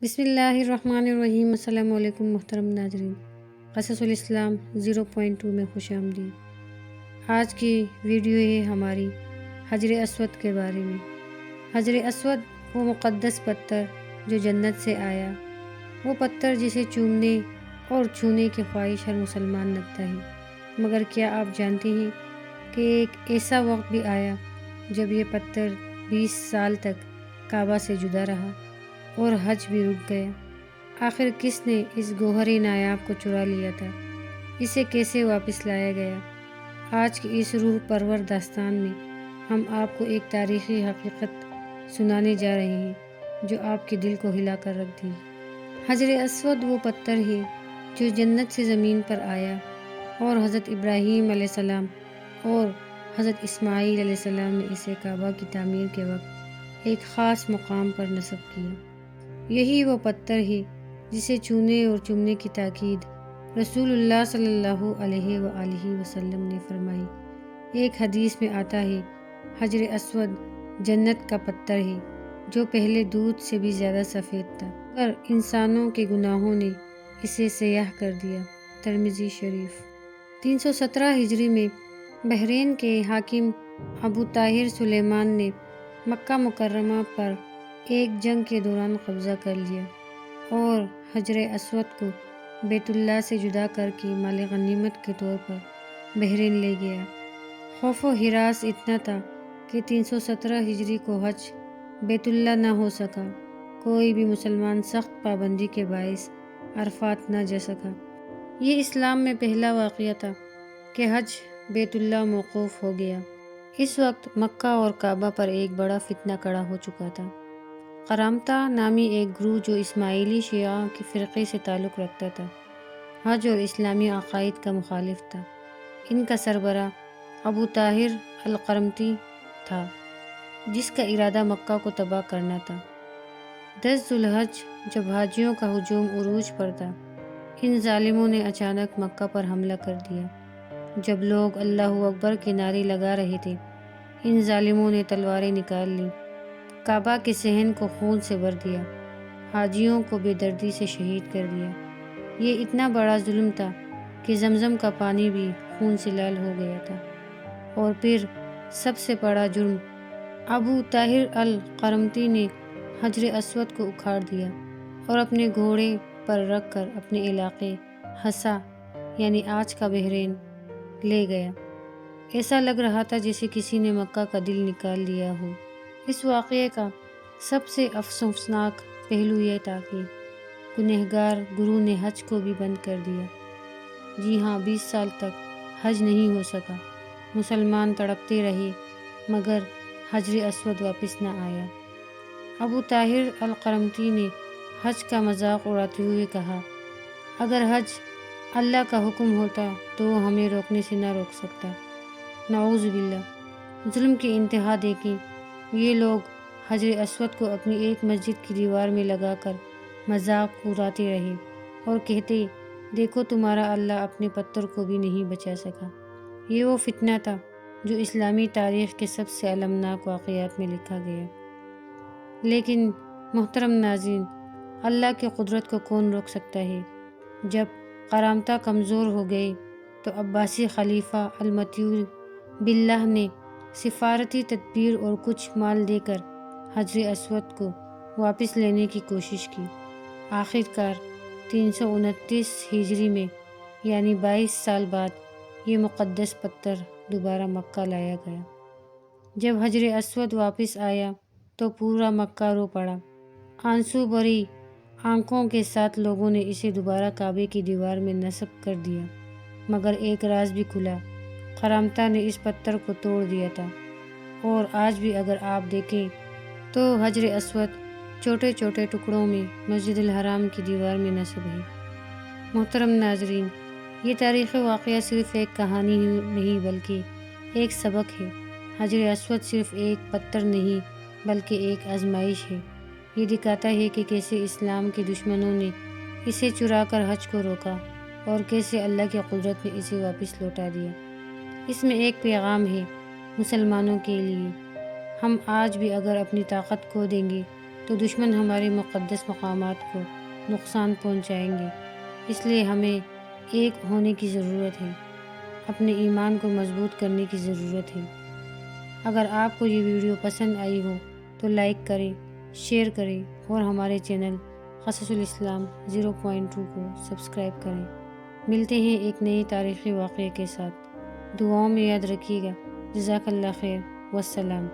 بسم اللہ الرحمن الرحیم۔ السلام علیکم محترم ناظرین، قصص الاسلام 0.2 میں خوش آمدید۔ آج کی ویڈیو ہے ہماری حجر اسود کے بارے میں۔ حجر اسود وہ مقدس پتھر جو جنت سے آیا، وہ پتھر جسے چومنے اور چھونے کی خواہش ہر مسلمان رکھتا ہے۔ مگر کیا آپ جانتے ہیں کہ ایک ایسا وقت بھی آیا جب یہ پتھر 20 سال تک کعبہ سے جدا رہا اور حج بھی رک گیا؟ آخر کس نے اس گوہر نایاب کو چرا لیا تھا؟ اسے کیسے واپس لایا گیا؟ آج کی اس روح پرور داستان میں ہم آپ کو ایک تاریخی حقیقت سنانے جا رہے ہیں جو آپ کے دل کو ہلا کر رکھ دی۔ حجر اسود وہ پتھر ہے جو جنت سے زمین پر آیا اور حضرت ابراہیم علیہ السلام اور حضرت اسماعیل علیہ السلام نے اسے کعبہ کی تعمیر کے وقت ایک خاص مقام پر نصب کیا۔ یہی وہ پتھر ہے جسے چھونے اور چومنے کی تاکید رسول اللہ صلی اللہ علیہ وآلہ وسلم نے فرمائی۔ ایک حدیث میں آتا ہے، حجر اسود جنت کا پتھر ہے جو پہلے دودھ سے بھی زیادہ سفید تھا، مگر انسانوں کے گناہوں نے اسے سیاہ کر دیا۔ ترمذی شریف۔ 317 ہجری میں بحرین کے حاکم ابو طاہر سلیمان نے مکہ مکرمہ پر ایک جنگ کے دوران قبضہ کر لیا اور حجر اسود کو بیت اللہ سے جدا کر کے مال غنیمت کے طور پر بحرین لے گیا۔ خوف و ہراس اتنا تھا کہ 317 ہجری کو حج بیت اللہ نہ ہو سکا۔ کوئی بھی مسلمان سخت پابندی کے باعث عرفات نہ جا سکا۔ یہ اسلام میں پہلا واقعہ تھا کہ حج بیت اللہ موقوف ہو گیا۔ اس وقت مکہ اور کعبہ پر ایک بڑا فتنہ کھڑا ہو چکا تھا۔ قرامطہ نامی ایک گروہ جو اسماعیلی شیعہ کے فرقے سے تعلق رکھتا تھا، حج اور اسلامی عقائد کا مخالف تھا۔ ان کا سربراہ ابو طاہر القرمطی تھا، جس کا ارادہ مکہ کو تباہ کرنا تھا۔ 10 ذی الحج جب حاجیوں کا ہجوم عروج پر تھا، ان ظالموں نے اچانک مکہ پر حملہ کر دیا۔ جب لوگ اللہ اکبر کے نعرے لگا رہے تھے، ان ظالموں نے تلواریں نکال لیں، کعبہ کے صحن کو خون سے بھر دیا، حاجیوں کو بے دردی سے شہید کر دیا۔ یہ اتنا بڑا ظلم تھا کہ زمزم کا پانی بھی خون سے لال ہو گیا تھا۔ اور پھر سب سے بڑا جرم، ابو طاہر القرمطی نے حجر اسود کو اکھاڑ دیا اور اپنے گھوڑے پر رکھ کر اپنے علاقے حسا یعنی آج کا بحرین لے گیا۔ ایسا لگ رہا تھا جیسے کسی نے مکہ کا دل نکال لیا ہو۔ اس واقعے کا سب سے افسوسناک پہلو یہ تھا کہ گنہگار گروہ نے حج کو بھی بند کر دیا۔ جی ہاں، 20 سال تک حج نہیں ہو سکا۔ مسلمان تڑپتے رہے مگر حجر اسود واپس نہ آیا۔ ابو طاہر القرمطی نے حج کا مذاق اڑاتے ہوئے کہا، اگر حج اللہ کا حکم ہوتا تو وہ ہمیں روکنے سے نہ روک سکتا۔ نعوذ باللہ۔ ظلم کی انتہا دیکھیں، یہ لوگ حجر اسود کو اپنی ایک مسجد کی دیوار میں لگا کر مذاق اڑاتے رہے اور کہتے، دیکھو تمہارا اللہ اپنے پتھر کو بھی نہیں بچا سکا۔ یہ وہ فتنہ تھا جو اسلامی تاریخ کے سب سے المناک واقعات میں لکھا گیا۔ لیکن محترم ناظرین، اللہ کی قدرت کو کون روک سکتا ہے؟ جب قرامطہ کمزور ہو گئے تو عباسی خلیفہ المطیع باللہ نے سفارتی تدبیر اور کچھ مال دے کر حجر اسود کو واپس لینے کی کوشش کی۔ آخر کار 329 ہجری میں یعنی 22 سال بعد یہ مقدس پتھر دوبارہ مکہ لایا گیا۔ جب حجر اسود واپس آیا تو پورا مکہ رو پڑا۔ آنسو بھری آنکھوں کے ساتھ لوگوں نے اسے دوبارہ کعبے کی دیوار میں نصب کر دیا۔ مگر ایک راز بھی کھلا، قرامطہ نے اس پتھر کو توڑ دیا تھا، اور آج بھی اگر آپ دیکھیں تو حجر اسود چھوٹے چھوٹے ٹکڑوں میں مسجد الحرام کی دیوار میں نصب ہے۔ محترم ناظرین، یہ تاریخی واقعہ صرف ایک کہانی نہیں بلکہ ایک سبق ہے۔ حجر اسود صرف ایک پتھر نہیں بلکہ ایک آزمائش ہے۔ یہ دکھاتا ہے کہ کیسے اسلام کے دشمنوں نے اسے چرا کر حج کو روکا اور کیسے اللہ کی قدرت نے اسے واپس لوٹا دیا۔ اس میں ایک پیغام ہے مسلمانوں کے لیے، ہم آج بھی اگر اپنی طاقت کھو دیں گے تو دشمن ہمارے مقدس مقامات کو نقصان پہنچائیں گے۔ اس لیے ہمیں ایک ہونے کی ضرورت ہے، اپنے ایمان کو مضبوط کرنے کی ضرورت ہے۔ اگر آپ کو یہ ویڈیو پسند آئی ہو تو لائک کریں، شیئر کریں اور ہمارے چینل قصص الاسلام 0.2 کو سبسکرائب کریں۔ ملتے ہیں ایک نئی تاریخی واقعے کے ساتھ۔ دعاؤں میں یاد رکھیے گا۔ جزاک اللہ خیر، والسلام۔